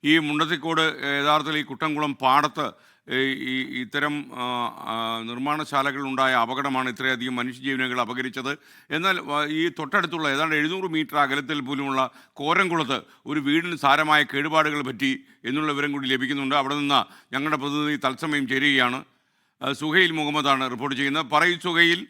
ഈ മുണ്ടത്തിക്കോട് യഥാർത്ഥത്തിൽ ഈ കുട്ടംകുളം പാടത്ത് ഇത്തരം നിർമ്മാണശാലകളുണ്ടായ അപകടമാണ് ഇത്രയധികം മനുഷ്യജീവനുകൾ അപകരിച്ചത്. എന്നാൽ ഈ തൊട്ടടുത്തുള്ള ഏതാണ്ട് 700 മീറ്റർ അകലത്തിൽ പോലുമുള്ള കോരംകുളത്ത് ഒരു വീടിന് സാരമായ കേടുപാടുകൾ പറ്റി എന്നുള്ള വിവരം കൂടി ലഭിക്കുന്നുണ്ട്. അവിടെ നിന്ന് ഞങ്ങളുടെ പ്രതിനിധി തത്സമയം ചേരുകയാണ്. സുഹൈൽ മുഹമ്മദാണ് റിപ്പോർട്ട് ചെയ്യുന്നത്. പറയൂ സുഹൈൽ.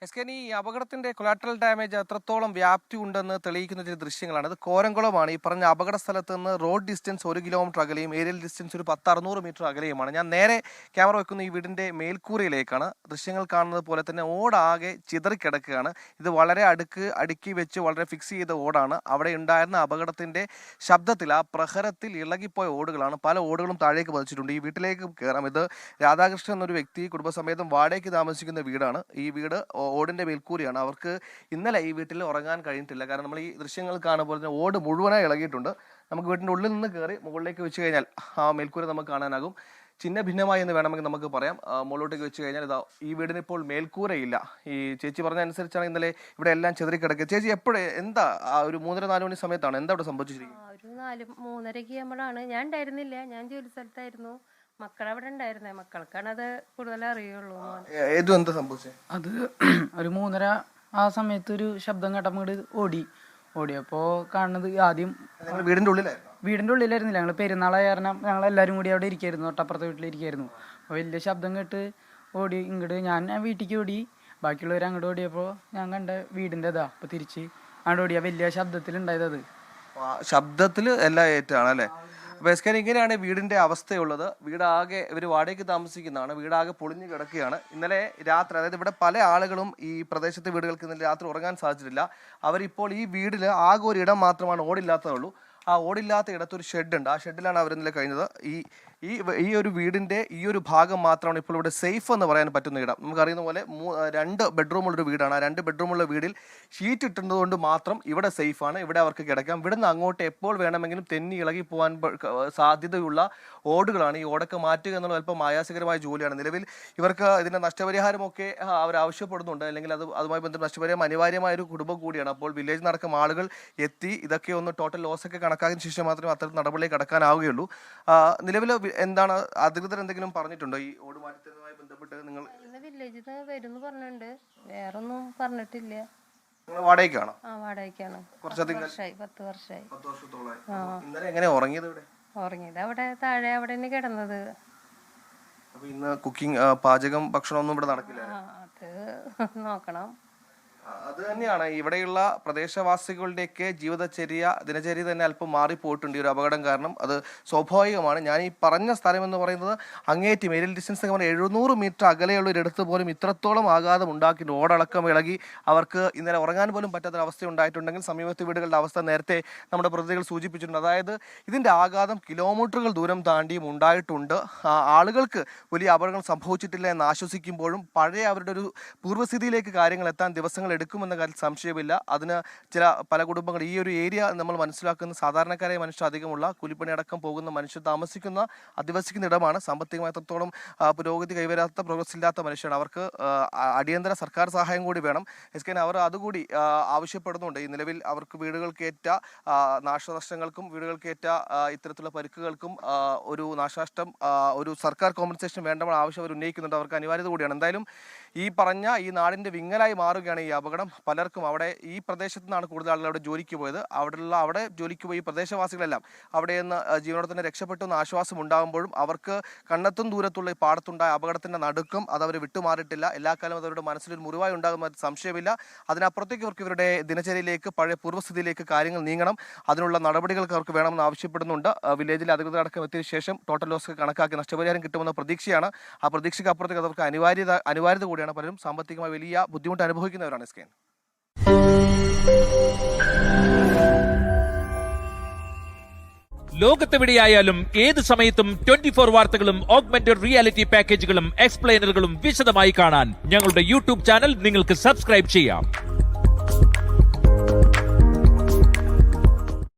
ഈ അപകടത്തിന്റെ കൊളാട്രൽ ഡാമേജ് എത്രത്തോളം വ്യാപ്തി ഉണ്ടെന്ന് തെളിയിക്കുന്ന ചില ദൃശ്യങ്ങളാണ്. ഇത് കോരംകുളമാണ്. ഈ പറഞ്ഞ അപകട സ്ഥലത്ത് നിന്ന് റോഡ് ഡിസ്റ്റൻസ് 1 കിലോമീറ്റർ അകലെയും ഏരിയൽ ഡിസ്റ്റൻസ് ഒരു 600 മീറ്റർ അകലെയുമാണ്. ഞാൻ നേരെ ക്യാമറ വെക്കുന്ന ഈ വീടിന്റെ മേൽക്കൂരയിലേക്കാണ്. ദൃശ്യങ്ങൾ കാണുന്നത് പോലെ തന്നെ ഓടാകെ ചിതറിക്കിടക്കുകയാണ്. ഇത് വളരെ അടുക്കി വെച്ച് വളരെ ഫിക്സ് ചെയ്ത ഓടാണ്. അവിടെ ഉണ്ടായിരുന്ന അപകടത്തിന്റെ ശബ്ദത്തിൽ, ആ പ്രഹരത്തിൽ ഇളകിപ്പോയ ഓടുകളാണ്. പല ഓടുകളും താഴേക്ക് പതിച്ചിട്ടുണ്ട്. ഈ വീട്ടിലേക്ക് കയറാം. ഇത് രാധാകൃഷ്ണൻ എന്നൊരു വ്യക്തി കുടുംബസമേതം വാടകയ്ക്ക് താമസിക്കുന്ന വീടാണ്. ഈ വീട് ഓടിന്റെ മേൽക്കൂരയാണ്. അവർക്ക് ഇന്നലെ ഈ വീട്ടിൽ ഉറങ്ങാൻ കഴിഞ്ഞിട്ടില്ല. കാരണം നമ്മൾ ഈ ദൃശ്യങ്ങൾ കാണുമ്പോൾ തന്നെ ഓട് മുഴുവനായി ഇളകിയിട്ടുണ്ട്. നമുക്ക് വീട്ടിൻ്റെ ഉള്ളിൽ നിന്ന് കയറി മുകളിലേക്ക് വെച്ച് കഴിഞ്ഞാൽ ആ മേൽക്കൂര നമുക്ക് കാണാനാകും. ചിന്ന ഭിന്നമായി എന്ന് വേണമെങ്കിൽ നമുക്ക് പറയാം. മുകളിലോട്ടേക്ക് വെച്ച് കഴിഞ്ഞാൽ ഇതാ ഈ വീടിന് ഇപ്പോൾ മേൽക്കൂരയില്ല. ഈ ചേച്ചി പറഞ്ഞ അനുസരിച്ചാണ് ഇന്നലെ ഇവിടെ എല്ലാം ചെതറിക്കിടക്കുക. ചേച്ചി എന്താ ഒരു 3-4 മണി സമയത്താണ് എന്താ ഇവിടെ സംഭവിച്ചിരിക്കുന്നത്? ഒരു 4-3:30 ആകുമ്പോഴാണ്. ഞാൻ ഉണ്ടായിരുന്നില്ല, ഞാൻ ജോലി സ്ഥലത്തായിരുന്നു. മക്കളവിടെ ഉണ്ടായിരുന്നേ, മക്കൾക്കാണ് അത് കൂടുതൽ അറിയുള്ളൂ. എന്താ സംഭവിച്ചത്? അത് ഒരു 3:30 ആ സമയത്ത് ഒരു ശബ്ദം കേട്ടപ്പോൾ ഓടിയപ്പോ കാണുന്നത് ആദ്യം വീടിന്റെ ഉള്ളിലായിരുന്നില്ല. ഞങ്ങൾ പെരുന്നാളായ കാരണം ഞങ്ങൾ എല്ലാവരും കൂടി അവിടെ ഇരിക്കായിരുന്നു, തൊട്ടപ്പുറത്തെ വീട്ടിലിരിക്കായിരുന്നു. അപ്പോൾ വലിയ ശബ്ദം കേട്ട് ഓടി ഇങ്ങോട്ട്. ഞാൻ വീട്ടിലേക്ക് ഓടി, ബാക്കിയുള്ളവർ അങ്ങോട്ട് ഓടിയപ്പോൾ ഞാൻ കണ്ട വീടിൻ്റെ അപ്പോൾ തിരിച്ച് അങ്ങോട്ട് ഓടിയാൽ വലിയ ശബ്ദത്തിലുണ്ടായത്. അത് ശബ്ദത്തിൽ എല്ലാം ഏറ്റാണ് അല്ലേ? അപ്പോൾ ഇങ്ങനെയാണ് വീടിൻ്റെ അവസ്ഥയുള്ളത്. വീടാകെ ഇവർ വാടകയ്ക്ക് താമസിക്കുന്നതാണ്. വീടാകെ പൊളിഞ്ഞു കിടക്കുകയാണ്. ഇന്നലെ രാത്രി, അതായത് ഇവിടെ പല ആളുകളും ഈ പ്രദേശത്തെ വീടുകൾക്ക് ഇന്നലെ രാത്രി ഉറങ്ങാൻ സാധിച്ചിട്ടില്ല. അവരിപ്പോൾ ഈ വീടിൽ ആകെ ഒരു ഇടം മാത്രമാണ് ഓടില്ലാത്തതുള്ളൂ. ആ ഓടില്ലാത്ത ഇടത്തൊരു ഷെഡുണ്ട്. ആ ഷെഡിലാണ് അവർ ഇന്നലെ കഴിഞ്ഞത്. ഈ ഒരു വീടിൻ്റെ ഈ ഒരു ഭാഗം മാത്രമാണ് ഇപ്പോൾ ഇവിടെ സേഫ് എന്ന് പറയാൻ പറ്റുന്ന ഇടം. നമുക്കറിയുന്ന പോലെ 2 ബെഡ്റൂമുള്ളൊരു വീടാണ്. ആ 2 ബെഡ്റൂമുള്ള വീടിൽ ഷീറ്റ് ഇട്ടുന്നതുകൊണ്ട് മാത്രം ഇവിടെ സേഫാണ്. ഇവിടെ അവർക്ക് കിടക്കാം. ഇവിടുന്ന് അങ്ങോട്ട് എപ്പോൾ വേണമെങ്കിലും തെന്നി ഇളകി പോകാൻ സാധ്യതയുള്ള ഓടുകളാണ്. ഈ ഓടൊക്കെ മാറ്റുക എന്നുള്ള അല്പം ആയാസകരമായ ജോലിയാണ്. നിലവിൽ ഇവർക്ക് ഇതിൻ്റെ നഷ്ടപരിഹാരമൊക്കെ അവർ ആവശ്യപ്പെടുന്നുണ്ട്. അല്ലെങ്കിൽ അതുമായി ബന്ധപ്പെട്ട് നഷ്ടപരിഹാരം അനിവാര്യമായ ഒരു കുടുംബം കൂടിയാണ്. അപ്പോൾ വില്ലേജ് നടക്കം ആളുകൾ എത്തി ഇതൊക്കെ ഒന്ന് ടോട്ടൽ ലോസൊക്കെ കണക്കാക്കിയ ശേഷം മാത്രമേ അത്തരം നടപടിയിലേക്ക് കടക്കാനാവുകയുള്ളൂ. നിലവിൽ എന്താണ് അധികൃതർ എന്തെങ്കിലും പറഞ്ഞിട്ടുണ്ടോ ഈ ഓട് മാറ്റത്തുമായി ബന്ധപ്പെട്ട്? നിങ്ങൾ വില്ലേജിൽ വരുന്നു പറഞ്ഞിട്ടുണ്ട്, വേറൊന്നും പറഞ്ഞിട്ടില്ല. വാടകയ്ക്കാണോ? വാടകയ്ക്കാണ്. 10 വർഷമായി. ഇന്നലെ എങ്ങനെ ഉറങ്ങിയത്? ഉറങ്ങിയത് അവിടെ താഴെ, അവിടെ തന്നെ കിടന്നത്. അപ്പൊ ഇന്ന് കുക്കിംഗ്, പാചകം, ഭക്ഷണമൊന്നും ഇവിടെ നടക്കില്ല? അത് നോക്കണം. അത് തന്നെയാണ് ഇവിടെയുള്ള പ്രദേശവാസികളുടെയൊക്കെ ദിനചര്യ തന്നെ അല്പം മാറിപ്പോയിട്ടുണ്ട് ഈ ഒരു അപകടം കാരണം. അത് സ്വാഭാവികമാണ്. ഞാൻ ഈ പറഞ്ഞ സ്ഥലം എന്ന് പറയുന്നത് അങ്ങേറ്റം ഏരിയൽ ഡിസ്റ്റൻസ് 700 മീറ്റർ അകലെയുള്ള ഒരിടത്ത് പോലും ഇത്രത്തോളം ആഘാതം ഉണ്ടാക്കിയിട്ടുണ്ട്. ഓടടക്കം ഇളകി അവർക്ക് ഇന്നലെ ഉറങ്ങാൻ പോലും പറ്റാത്തൊരവസ്ഥ ഉണ്ടായിട്ടുണ്ടെങ്കിൽ സമീപത്തെ വീടുകളുടെ അവസ്ഥ നേരത്തെ നമ്മുടെ പ്രതിനിധികൾ സൂചിപ്പിച്ചിട്ടുണ്ട്. അതായത് ഇതിൻ്റെ ആഘാതം കിലോമീറ്ററുകൾ ദൂരം താണ്ടിയും ഉണ്ടായിട്ടുണ്ട്. ആളുകൾക്ക് വലിയ അപകടങ്ങൾ സംഭവിച്ചിട്ടില്ല എന്ന് ആശ്വസിക്കുമ്പോഴും പഴയ അവരുടെ ഒരു പൂർവ്വസ്ഥിതിയിലേക്ക് കാര്യങ്ങൾ എത്താൻ ദിവസങ്ങൾ എടുക്കുമെന്ന കാര്യത്തിൽ സംശയമില്ല. അതിന് പല കുടുംബങ്ങൾ ഈ ഒരു ഏരിയ നമ്മൾ മനസ്സിലാക്കുന്ന സാധാരണക്കാരായ മനുഷ്യർ അധികമുള്ള കൂലിപ്പണി അടക്കം പോകുന്ന മനുഷ്യർ അധിവസിക്കുന്ന ഇടമാണ്. സാമ്പത്തികമായി എത്രത്തോളം പുരോഗതി കൈവരാത്ത, പ്രോഗ്രസ് ഇല്ലാത്ത മനുഷ്യരാണ്. അവർക്ക് അടിയന്തര സർക്കാർ സഹായം കൂടി വേണം. അവർ അതുകൂടി ആവശ്യപ്പെടുന്നുണ്ട്. ഈ നിലവിൽ അവർക്ക് വീടുകൾക്കേറ്റ നാശനഷ്ടങ്ങൾക്കും വീടുകൾക്കേറ്റ ഇത്തരത്തിലുള്ള പരിക്കുകൾക്കും ഒരു നാശനഷ്ടം, ഒരു സർക്കാർ കോമ്പൻസേഷൻ വേണ്ടപ്പോൾ ആവശ്യം അവർ ഉന്നയിക്കുന്നുണ്ട്. അവർക്ക് അനിവാര്യത കൂടിയാണ്. എന്തായാലും ഈ പറഞ്ഞ ഈ നാടിൻ്റെ വിങ്ങലായി മാറുകയാണ് ഈ അപകടം. പലർക്കും അവിടെ ഈ പ്രദേശത്തു നിന്നാണ് കൂടുതൽ ആളുകൾ അവിടെ ജോലിക്ക് പോയത്. അവിടെ ജോലിക്ക് പോയി പ്രദേശവാസികളെല്ലാം അവിടെ നിന്ന് ജീവനോടെ തന്നെ രക്ഷപ്പെട്ടു എന്ന ആശ്വാസം ഉണ്ടാകുമ്പോഴും അവർക്ക് കണ്ണെത്തും ദൂരത്തുള്ള ഈ പാടത്തുണ്ടായ അപകടത്തിൻ്റെ നടുക്കം അതവർ വിട്ടുമാറിയിട്ടില്ല. എല്ലാ കാലം അവരുടെ മനസ്സിലൊരു മുറിവായി ഉണ്ടാകുന്ന സംശയമില്ല. അതിനപ്പുറത്തേക്ക് അവർക്ക് ഇവരുടെ ദിനചര്യയിലേക്ക്, പഴയ പൂർവ്വസ്ഥിതിയിലേക്ക് കാര്യങ്ങൾ നീങ്ങണം. അതിനുള്ള നടപടികൾക്ക് അവർക്ക് വേണമെന്ന് ആവശ്യപ്പെടുന്നുണ്ട്. വില്ലേജിൽ അധികൃതരടക്കം എത്തിയ ശേഷം ടോട്ടൽ ലോസ് കണക്കാക്കി നഷ്ടപരിഹാരം കിട്ടുമെന്ന പ്രതീക്ഷയാണ്. ആ പ്രതീക്ഷയ്ക്ക് അപ്പുറത്തേക്ക് അവർക്ക് അനിവാര്യത കൂടിയാണ്. പലരും സാമ്പത്തികമായി വലിയ ബുദ്ധിമുട്ട് അനുഭവിക്കുന്നവരാണ്. ലോകത്തെവിടെയായാലും ഏത് സമയത്തും 24 വാർത്തകളും ഓഗ്മെന്റഡ് റിയാലിറ്റി പാക്കേജുകളും എക്സ്പ്ലെയിനറുകളും വിശദമായി കാണാൻ ഞങ്ങളുടെ യൂട്യൂബ് ചാനൽ നിങ്ങൾക്ക് സബ്സ്ക്രൈബ് ചെയ്യാം.